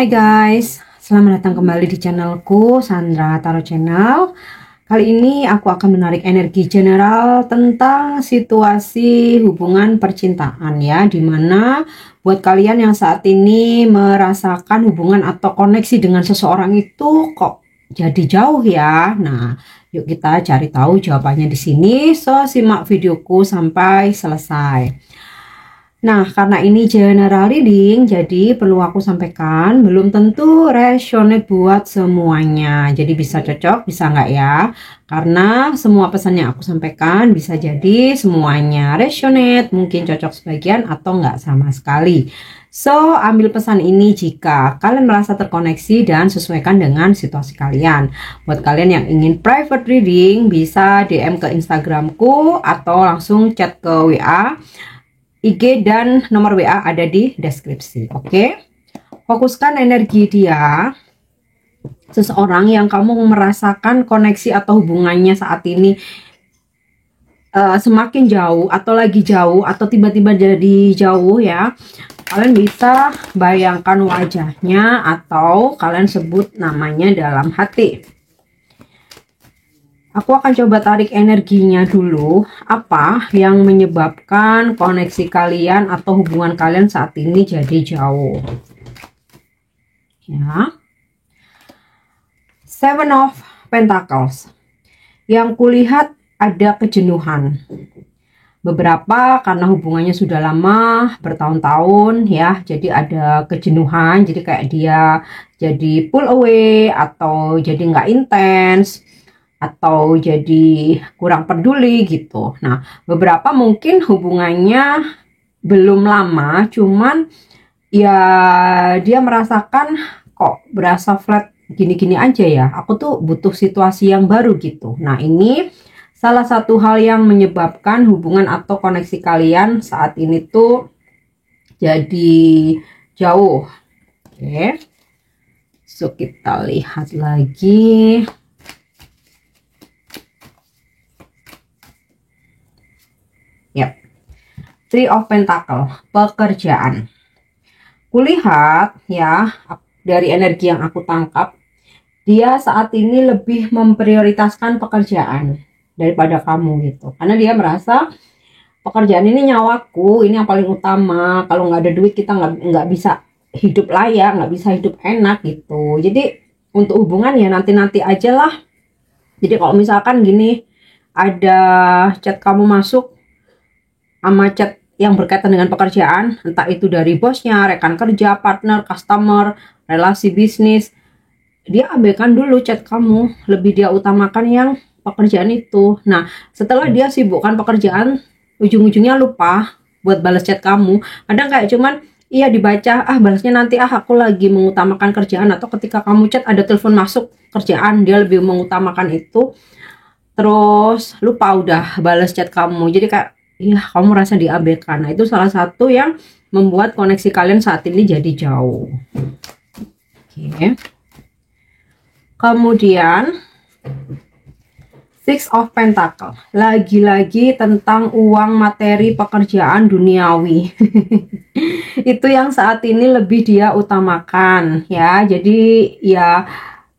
Hai guys, selamat datang kembali di channelku Sandra Tarot Channel. Kali ini aku akan menarik energi general tentang situasi hubungan percintaan ya, dimana buat kalian yang saat ini merasakan hubungan atau koneksi dengan seseorang itu kok jadi jauh ya. Nah, yuk kita cari tahu jawabannya di sini. So, simak videoku sampai selesai. Nah, karena ini general reading, jadi perlu aku sampaikan, belum tentu resonate buat semuanya. Jadi bisa cocok, bisa nggak ya? Karena semua pesan yang aku sampaikan bisa jadi semuanya resonate, mungkin cocok sebagian atau nggak sama sekali. So, ambil pesan ini jika kalian merasa terkoneksi dan sesuaikan dengan situasi kalian. Buat kalian yang ingin private reading, bisa DM ke Instagramku atau langsung chat ke WA. IG dan nomor WA ada di deskripsi. Oke. Fokuskan energi dia. Seseorang yang kamu merasakan koneksi atau hubungannya saat ini semakin jauh atau lagi jauh atau tiba-tiba jadi jauh ya. Kalian bisa bayangkan wajahnya atau kalian sebut namanya dalam hati. Aku akan coba tarik energinya dulu. Apa yang menyebabkan koneksi kalian atau hubungan kalian saat ini jadi jauh? Ya. Seven of Pentacles. Yang kulihat ada kejenuhan. Beberapa karena hubungannya sudah lama, bertahun-tahun ya. Jadi ada kejenuhan. Jadi kayak dia jadi pull away atau jadi nggak intens. Atau jadi kurang peduli gitu. Nah, beberapa mungkin hubungannya belum lama, cuman ya dia merasakan kok berasa flat gini-gini aja ya. Aku tuh butuh situasi yang baru gitu. Nah, ini salah satu hal yang menyebabkan hubungan atau koneksi kalian saat ini tuh jadi jauh. Oke. So, kita lihat lagi. Yep. Three of Pentacles, pekerjaan. Kulihat ya, dari energi yang aku tangkap, dia saat ini lebih memprioritaskan pekerjaan daripada kamu gitu. Karena dia merasa pekerjaan ini nyawaku, ini yang paling utama. Kalau nggak ada duit kita nggak bisa hidup layak, nggak bisa hidup enak gitu. Jadi untuk hubungan ya nanti-nanti aja lah. Jadi kalau misalkan gini, ada chat kamu masuk sama chat yang berkaitan dengan pekerjaan, entah itu dari bosnya, rekan kerja, partner, customer, relasi bisnis, dia abaikan dulu chat kamu, lebih dia utamakan yang pekerjaan itu. Nah, setelah dia sibukkan pekerjaan, ujung-ujungnya lupa buat balas chat kamu. Kadang kayak cuman iya dibaca, balasnya nanti, aku lagi mengutamakan kerjaan. Atau ketika kamu chat ada telepon masuk kerjaan, dia lebih mengutamakan itu, terus lupa udah balas chat kamu. Jadi kayak iya, kamu merasa diabaikan. Nah, itu salah satu yang membuat koneksi kalian saat ini jadi jauh. Oke. Kemudian Six of Pentacles. Lagi-lagi tentang uang, materi, pekerjaan duniawi. Itu yang saat ini lebih dia utamakan ya. Jadi ya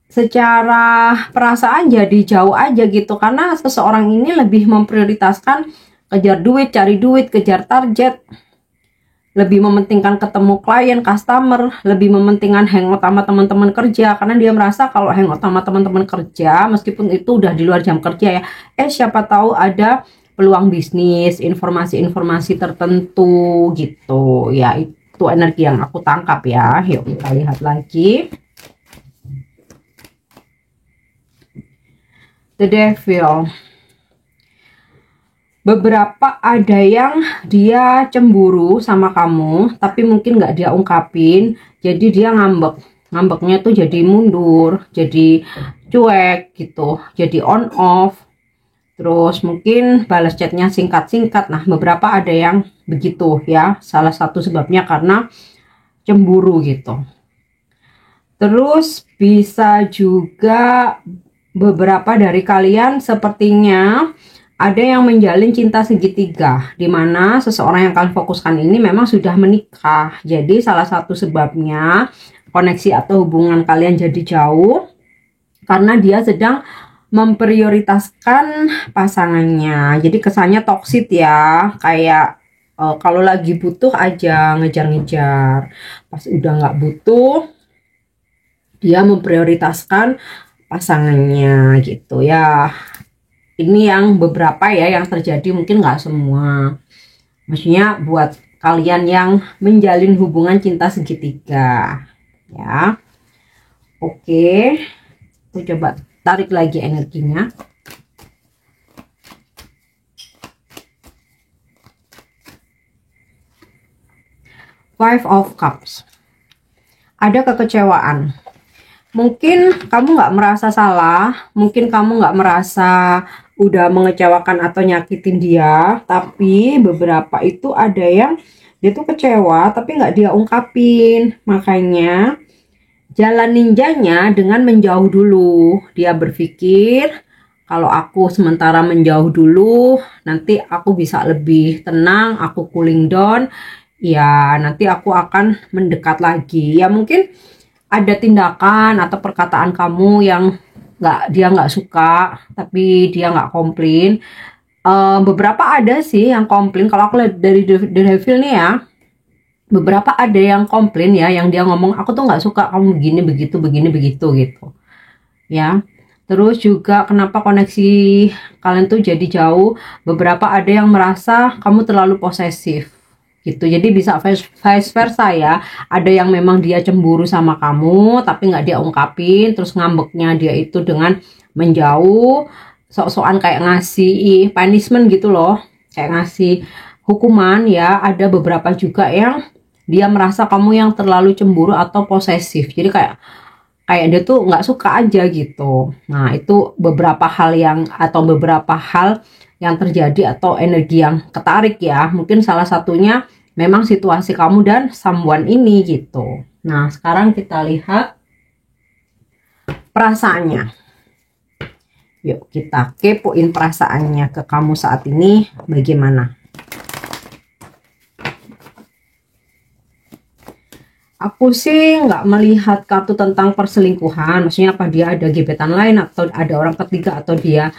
secara perasaan jadi jauh aja gitu. Karena seseorang ini lebih memprioritaskan kejar duit, cari duit, kejar target, lebih mementingkan ketemu klien, customer, lebih mementingkan hangout sama teman-teman kerja, karena dia merasa kalau hangout sama teman-teman kerja, meskipun itu udah di luar jam kerja ya, siapa tahu ada peluang bisnis, informasi-informasi tertentu gitu ya. Itu energi yang aku tangkap ya. Yuk kita lihat lagi. The Devil. Beberapa ada yang dia cemburu sama kamu, tapi mungkin nggak dia ungkapin, jadi dia ngambeknya tuh jadi mundur, jadi cuek gitu, jadi on off, terus mungkin balas chatnya singkat-singkat. Nah, beberapa ada yang begitu ya, salah satu sebabnya karena cemburu gitu. Terus bisa juga beberapa dari kalian sepertinya ada yang menjalin cinta segitiga, di mana seseorang yang kalian fokuskan ini memang sudah menikah. Jadi salah satu sebabnya koneksi atau hubungan kalian jadi jauh karena dia sedang memprioritaskan pasangannya. Jadi kesannya toksit ya, kayak kalau lagi butuh aja ngejar-ngejar, pas udah nggak butuh dia memprioritaskan pasangannya gitu ya. Ini yang beberapa ya yang terjadi, mungkin nggak semua. Maksudnya buat kalian yang menjalin hubungan cinta segitiga ya. Oke, aku coba tarik lagi energinya. Five of Cups. Ada kekecewaan. Mungkin kamu nggak merasa salah, mungkin kamu nggak merasa udah mengecewakan atau nyakitin dia, tapi beberapa itu ada yang dia tuh kecewa tapi nggak dia ungkapin. Makanya jalan ninjanya dengan menjauh dulu. Dia berpikir, kalau aku sementara menjauh dulu, nanti aku bisa lebih tenang, aku cooling down, ya nanti aku akan mendekat lagi. Ya mungkin ada tindakan atau perkataan kamu yang dia nggak suka, tapi dia nggak komplain. Beberapa ada sih yang komplain. Kalau aku lihat dari The Devil nih ya, beberapa ada yang komplain ya, yang dia ngomong aku tuh nggak suka kamu begini begitu gitu ya. Terus juga kenapa koneksi kalian tuh jadi jauh, beberapa ada yang merasa kamu terlalu posesif gitu. Jadi bisa vice versa ya, ada yang memang dia cemburu sama kamu tapi nggak dia ungkapin, terus ngambeknya dia itu dengan menjauh, sok-sokan kayak ngasih punishment gitu loh, kayak ngasih hukuman ya. Ada beberapa juga yang dia merasa kamu yang terlalu cemburu atau posesif, jadi kayak dia tuh nggak suka aja gitu. Nah itu beberapa hal yang terjadi atau energi yang ketarik ya. Mungkin salah satunya memang situasi kamu dan someone ini gitu. Nah sekarang kita lihat perasaannya. Yuk kita kepoin perasaannya ke kamu saat ini bagaimana. Aku sih nggak melihat kartu tentang perselingkuhan. Maksudnya apa dia ada gebetan lain atau ada orang ketiga atau dia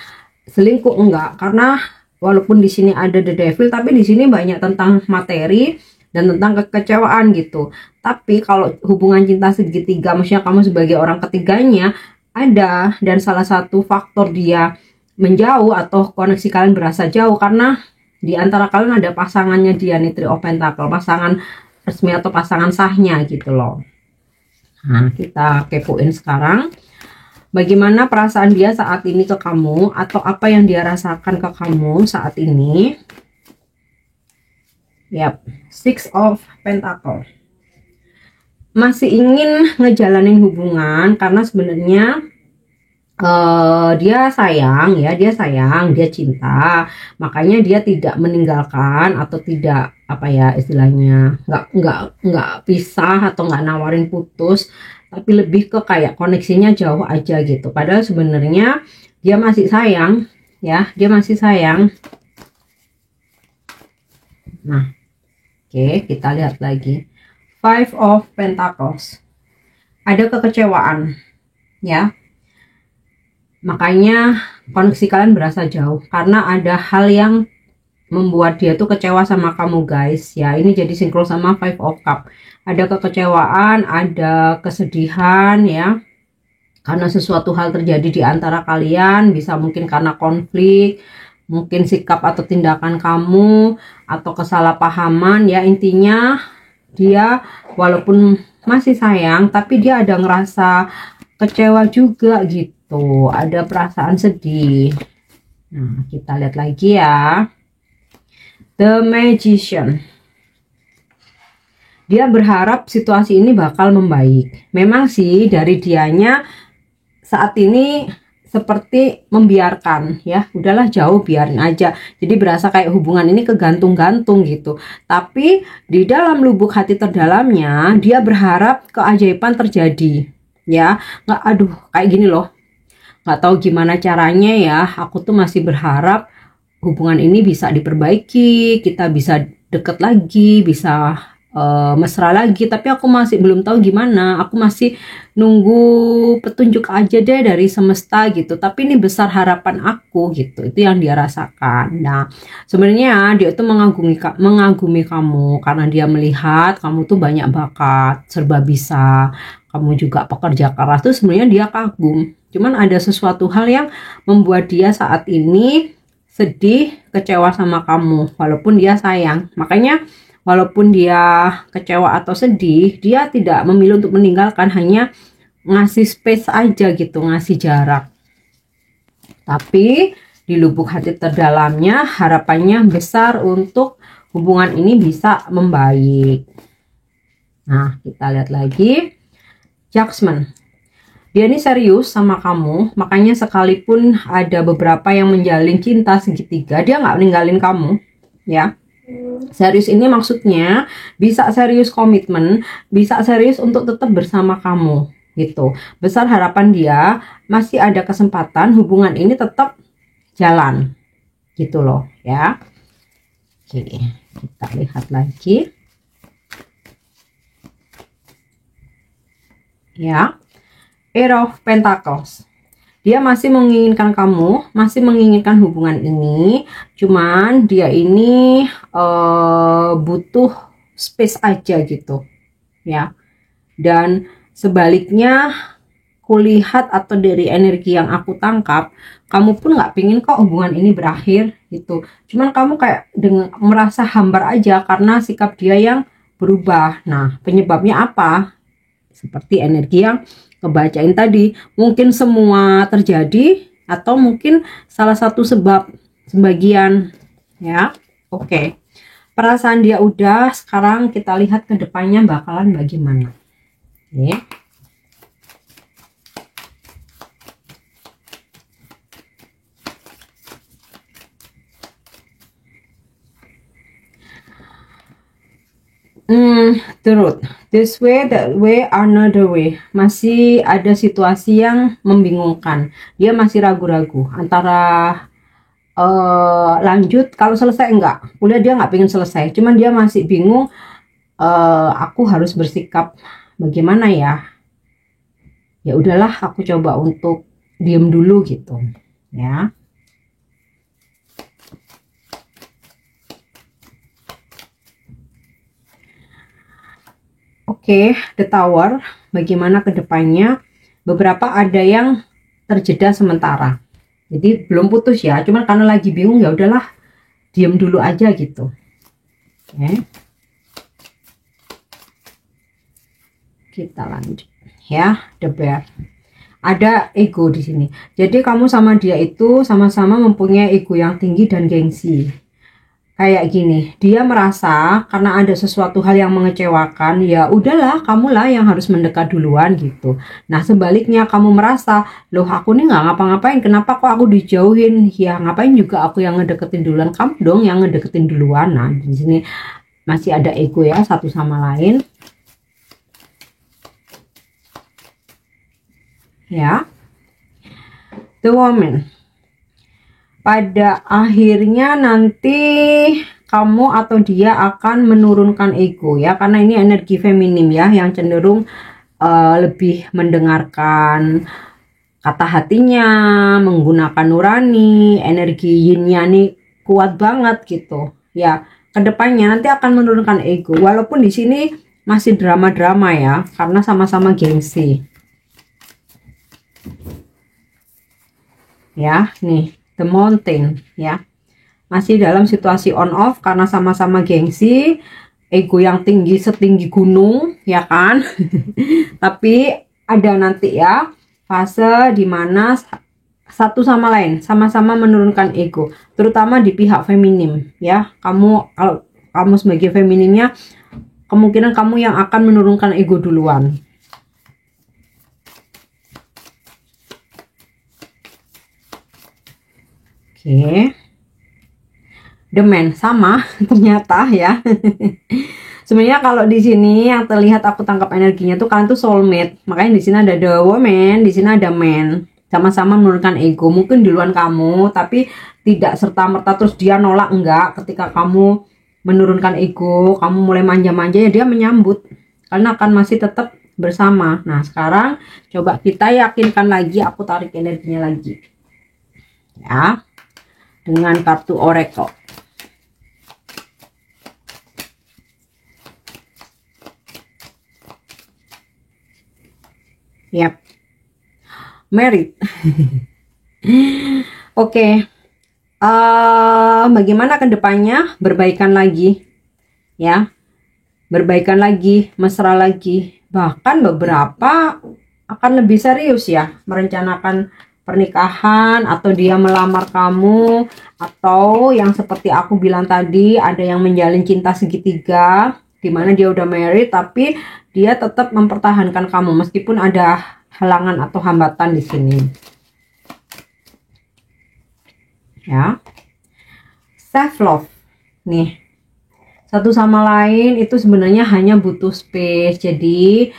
selingkuh, enggak. Karena walaupun di sini ada The Devil, tapi di sini banyak tentang materi dan tentang kekecewaan gitu. Tapi kalau hubungan cinta segitiga, maksudnya kamu sebagai orang ketiganya ada, dan salah satu faktor dia menjauh atau koneksi kalian berasa jauh karena di antara kalian ada pasangannya dia nih, Three of Pentacle, pasangan resmi atau pasangan sahnya gitu loh. Nah kita kepoin sekarang bagaimana perasaan dia saat ini ke kamu, atau apa yang dia rasakan ke kamu saat ini. Yap, Six of Pentacle. Masih ingin ngejalanin hubungan karena sebenarnya dia sayang ya, dia cinta, makanya dia tidak meninggalkan atau tidak apa ya istilahnya, nggak pisah atau nggak nawarin putus, tapi lebih ke kayak koneksinya jauh aja gitu. Padahal sebenarnya dia masih sayang ya, dia masih sayang. Nah oke, kita lihat lagi Five of Pentacles. Ada kekecewaan ya, makanya koneksi kalian berasa jauh karena ada hal yang membuat dia tuh kecewa sama kamu guys ya. Ini jadi sinkron sama Five of Cup. Ada kekecewaan, ada kesedihan ya, karena sesuatu hal terjadi di antara kalian. Bisa mungkin karena konflik, mungkin sikap atau tindakan kamu, atau kesalahpahaman ya. Intinya dia walaupun masih sayang, tapi dia ada ngerasa kecewa juga gitu, ada perasaan sedih. Nah kita lihat lagi ya, The Magician. Dia berharap situasi ini bakal membaik. Memang sih dari dianya saat ini seperti membiarkan ya, udahlah jauh biarin aja. Jadi berasa kayak hubungan ini kegantung-gantung gitu. Tapi di dalam lubuk hati terdalamnya dia berharap keajaiban terjadi ya. Nggak, aduh kayak gini loh, nggak tahu gimana caranya ya, aku tuh masih berharap hubungan ini bisa diperbaiki, kita bisa deket lagi, bisa mesra lagi, tapi aku masih belum tahu gimana. Aku masih nunggu petunjuk aja deh dari semesta gitu. Tapi ini besar harapan aku gitu. Itu yang dia rasakan. Nah, sebenarnya dia tuh mengagumi kamu karena dia melihat kamu tuh banyak bakat, serba bisa. Kamu juga pekerja keras tuh sebenarnya dia kagum. Cuman ada sesuatu hal yang membuat dia saat ini sedih, kecewa sama kamu, walaupun dia sayang. Makanya walaupun dia kecewa atau sedih, dia tidak memilih untuk meninggalkan, hanya ngasih space aja gitu, ngasih jarak. Tapi di lubuk hati terdalamnya harapannya besar untuk hubungan ini bisa membaik. Nah, kita lihat lagi. Judgment. Dia ini serius sama kamu, makanya sekalipun ada beberapa yang menjalin cinta segitiga, dia nggak ninggalin kamu, ya. Serius ini maksudnya bisa serius komitmen, bisa serius untuk tetap bersama kamu gitu. Besar harapan dia masih ada kesempatan hubungan ini tetap jalan gitu loh ya. Oke, kita lihat lagi. Ya. Eight of Pentacles. Dia masih menginginkan kamu, masih menginginkan hubungan ini, cuman dia ini butuh space aja gitu, ya. Dan sebaliknya, kulihat atau dari energi yang aku tangkap, kamu pun nggak pingin kok hubungan ini berakhir gitu. Cuman kamu kayak dengan merasa hambar aja karena sikap dia yang berubah. Nah, penyebabnya apa? Seperti energi yang kebacain tadi, mungkin semua terjadi atau mungkin salah satu sebab sebagian ya. Oke. Perasaan dia udah, sekarang kita lihat ke depannya bakalan bagaimana. Oke. Truth. This way, that way, another way. Masih ada situasi yang membingungkan. Dia masih ragu-ragu antara lanjut, kalau selesai enggak. Kuliah dia nggak pengen selesai. Cuman dia masih bingung. Aku harus bersikap bagaimana ya? Ya udahlah, aku coba untuk diem dulu gitu. Ya. Oke, The Tower, bagaimana ke depannya? Beberapa ada yang terjeda sementara. Jadi belum putus ya, cuman karena lagi bingung ya udahlah, diem dulu aja gitu. Oke. Kita lanjut ya, The Bear. Ada ego di sini. Jadi kamu sama dia itu sama-sama mempunyai ego yang tinggi dan gengsi. Kayak gini, dia merasa karena ada sesuatu hal yang mengecewakan, ya udahlah kamulah yang harus mendekat duluan gitu. Nah sebaliknya kamu merasa, loh aku nih nggak ngapa-ngapain, kenapa kok aku dijauhin? Ya ngapain juga aku yang ngedeketin duluan, kamu dong yang ngedeketin duluan. Nah di sini masih ada ego ya satu sama lain. Ya, The Woman. Pada akhirnya nanti kamu atau dia akan menurunkan ego ya, karena ini energi feminim ya, yang cenderung lebih mendengarkan kata hatinya, menggunakan nurani, energi yin-nya nih kuat banget gitu ya. Kedepannya nanti akan menurunkan ego, walaupun di sini masih drama-drama ya, karena sama-sama gengsi ya. Nih The Mountain ya, masih dalam situasi on off karena sama-sama gengsi, ego yang tinggi setinggi gunung ya kan. Tapi ada nanti ya fase dimana satu sama lain sama-sama menurunkan ego, terutama di pihak feminim ya. Kamu, kalau kamu sebagai feminimnya, kemungkinan kamu yang akan menurunkan ego duluan. Oke. The Man sama ternyata ya. Sebenarnya kalau di sini yang terlihat aku tangkap energinya tuh kalian tuh soulmate. Makanya di sini ada The Woman, di sini ada Man. Sama-sama menurunkan ego. Mungkin duluan kamu, tapi tidak serta-merta terus dia nolak, enggak. Ketika kamu menurunkan ego, kamu mulai manja-manja, ya dia menyambut karena akan masih tetap bersama. Nah sekarang coba kita yakinkan lagi, aku tarik energinya lagi ya dengan kartu Oracle. Yap, married. Oke. Bagaimana ke depannya? Berbaikan lagi ya, berbaikan lagi, mesra lagi, bahkan beberapa akan lebih serius ya, merencanakan pernikahan, atau dia melamar kamu, atau yang seperti aku bilang tadi, ada yang menjalin cinta segitiga dimana dia udah married tapi dia tetap mempertahankan kamu meskipun ada halangan atau hambatan di sini ya. Self love nih, satu sama lain itu sebenarnya hanya butuh space. Jadi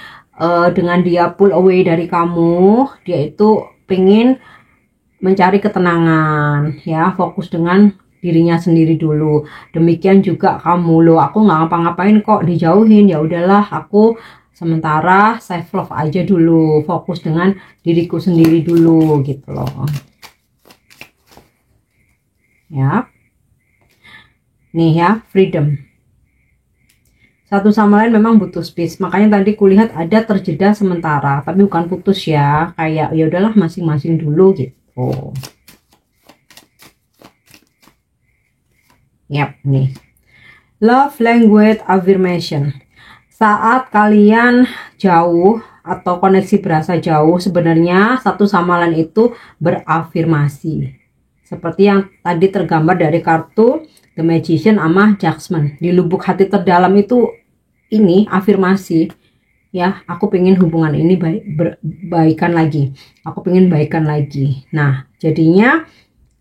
dengan dia pull away dari kamu, dia itu pengen mencari ketenangan ya, fokus dengan dirinya sendiri dulu. Demikian juga kamu, loh aku nggak ngapa-ngapain kok dijauhin, ya udahlah aku sementara self love aja dulu, fokus dengan diriku sendiri dulu gitu loh ya. Nih ya, freedom, satu sama lain memang butuh space, makanya tadi kulihat ada terjeda sementara tapi bukan putus ya, kayak ya udahlah masing-masing dulu gitu. Yap, nih love language affirmation. Saat kalian jauh atau koneksi berasa jauh, sebenarnya satu sama lain itu berafirmasi seperti yang tadi tergambar dari kartu The Magician sama Judgment. Di lubuk hati terdalam itu ini afirmasi ya, aku pengen hubungan ini baikan lagi, aku pengen baikan lagi. Nah jadinya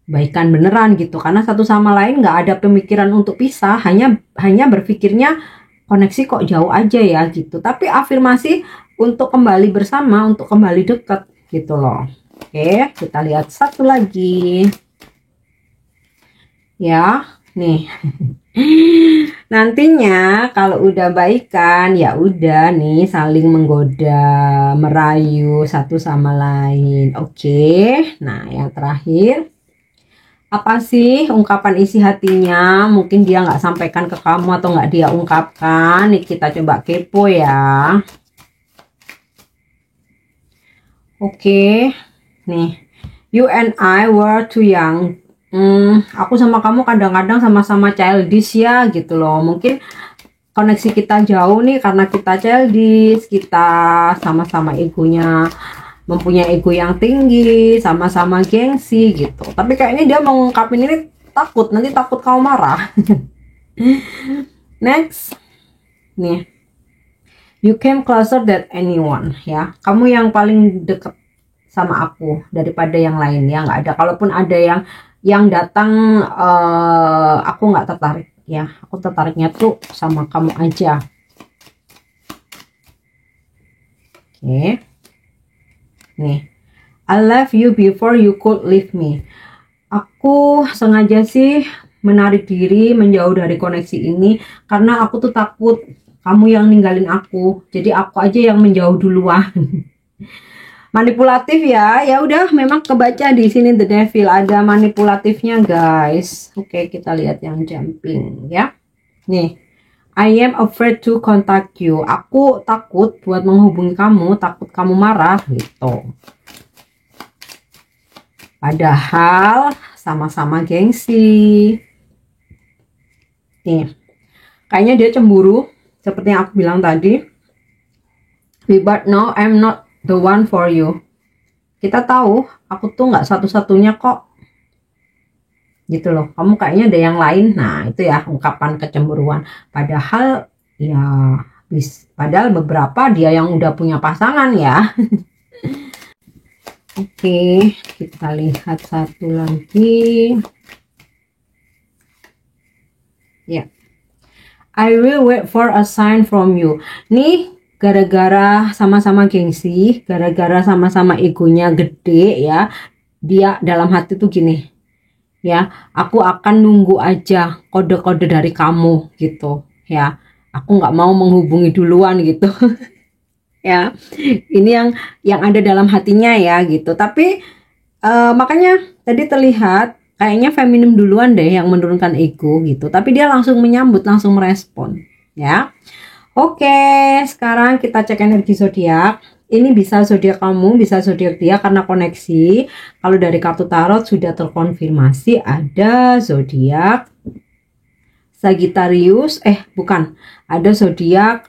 baikan beneran gitu, karena satu sama lain nggak ada pemikiran untuk pisah, hanya berpikirnya koneksi kok jauh aja ya gitu, tapi afirmasi untuk kembali bersama, untuk kembali dekat gitu loh. Oke, kita lihat satu lagi ya. Nih nantinya kalau udah baikan ya udah nih saling menggoda, merayu satu sama lain. Oke, nah yang terakhir, apa sih ungkapan isi hatinya? Mungkin dia nggak sampaikan ke kamu atau nggak dia ungkapkan. Nih kita coba kepo ya. Oke, nih you and I were too young. Aku sama kamu kadang-kadang sama-sama childish ya gitu loh. Mungkin koneksi kita jauh nih karena kita childish, kita sama-sama egonya, mempunyai ego yang tinggi, sama-sama gengsi gitu. Tapi kayaknya dia mau ngungkapin ini takut, nanti takut kamu marah. Next, nih you came closer than anyone ya. Kamu yang paling deket sama aku daripada yang lain ya, nggak ada. Kalaupun ada yang datang, aku nggak tertarik ya. Aku tertariknya tuh sama kamu aja. Oke. Nih, I love you before you could leave me. Aku sengaja sih menarik diri, menjauh dari koneksi ini karena aku tuh takut kamu yang ninggalin aku. Jadi aku aja yang menjauh duluan. Manipulatif ya. Ya udah, memang kebaca di sini The Devil, ada manipulatifnya guys. Oke, kita lihat yang jumping ya. Nih, I am afraid to contact you. Aku takut buat menghubungi kamu, takut kamu marah gitu. Padahal sama-sama gengsi. Nih, kayaknya dia cemburu seperti yang aku bilang tadi. But no, I'm not the one for you. Kita tahu aku tuh nggak satu-satunya kok gitu loh, kamu kayaknya ada yang lain. Nah itu ya ungkapan kecemburuan, padahal ya padahal beberapa dia yang udah punya pasangan ya. Oke, kita lihat satu lagi ya. I will wait for a sign from you. Nih gara-gara sama-sama gengsi, gara-gara sama-sama egonya gede ya, dia dalam hati tuh gini, ya. Aku akan nunggu aja kode-kode dari kamu gitu ya. Aku nggak mau menghubungi duluan gitu. Ya, ini yang ada dalam hatinya ya gitu. Tapi makanya tadi terlihat kayaknya feminim duluan deh yang menurunkan ego gitu. Tapi dia langsung menyambut, langsung merespon ya. Oke, sekarang kita cek energi zodiak. Ini bisa zodiak kamu, bisa zodiak dia karena koneksi. Kalau dari kartu tarot sudah terkonfirmasi ada zodiak Sagittarius, bukan, ada zodiak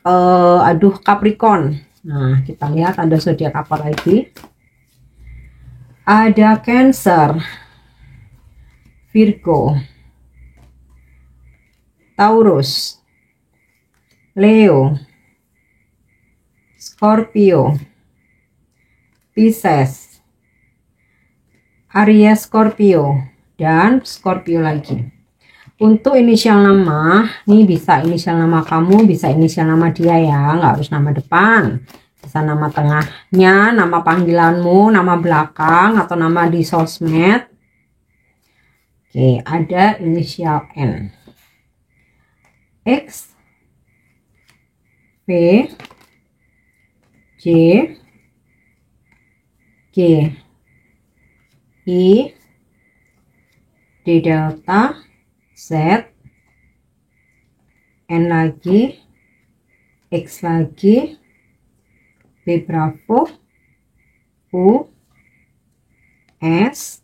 Capricorn. Nah, kita lihat ada zodiak apa lagi? Ada Cancer, Virgo, Taurus, Leo, Scorpio, Pisces, Aries, Scorpio, dan Scorpio lagi. Untuk inisial nama, nih bisa inisial nama kamu, bisa inisial nama dia ya, nggak harus nama depan. Bisa nama tengahnya, nama panggilanmu, nama belakang, atau nama di sosmed. Oke, ada inisial N, X, V, J, G, I, D delta, Z, N lagi, X lagi, B bravo, U, S,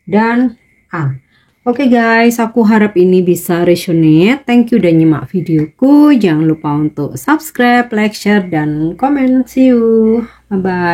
dan A. Oke guys, aku harap ini bisa resonate. Thank you udah nyimak videoku. Jangan lupa untuk subscribe, like, share, dan komen. See you. Bye-bye.